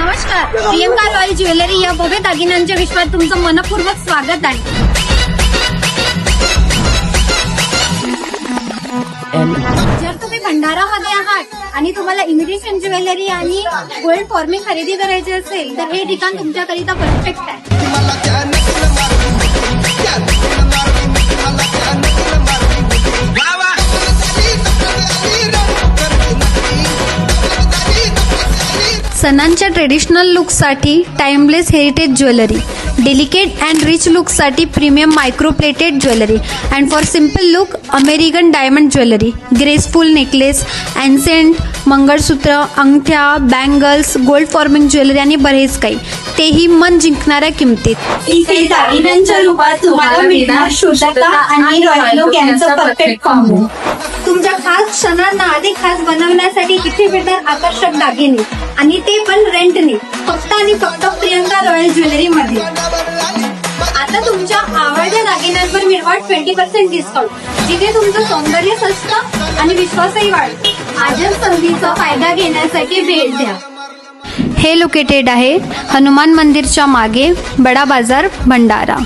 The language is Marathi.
नमस्कार, प्रियंका रॉयल ज्वेलरी या भव्य दागिन्यांच्या विश्वात तुमचं मनपूर्वक स्वागत आहे. जर तुम्ही भंडारामध्ये आहात आणि तुम्हाला इमिटेशन ज्वेलरी आणि गोल्ड फॉर्मिंग खरेदी करायची असेल तर हे ठिकाण तुमच्याकरिता परफेक्ट आहे. सणांच्या ट्रेडिशनल लुकसाठी timeless heritage jewellery, delicate and rich लुकसाठी premium micro plated jewellery, and for simple look American diamond jewellery, graceful necklace, अँसेंट, मंगळसूत्र, अंगठ्या, बँगल्स, गोल्ड फॉर्मिंग ज्वेलरी आणि बरेच काही, तेही मन जिंकणाऱ्या किमतीत. इथे दागिन्यांच्या रूपात तुम्हाला मिळणार शुद्धता आणि रॉयल लुक यांचं परफेक्ट कॉम्बो. तुमच्या खास क्षणांना अधिक खास बनवण्यासाठी इथे भेटणार आकर्षक दागिने आणि ते पण रेंटने, फक्त आणि फक्त प्रियंका रॉयल ज्वेलरी मध्ये. आता तुमच्या आवडत्या दागिन्यांवर मिळवा 20% डिस्काउंट, जिथे तुमचं सौंदर्य सजतं आणि विश्वासही वाढतो. आजच संधीचा फायदा घेण्यासाठी भेट द्या. हे लोकेटेड आहे हनुमान मंदिरच्या मागे, बडा बाजार, भंडारा.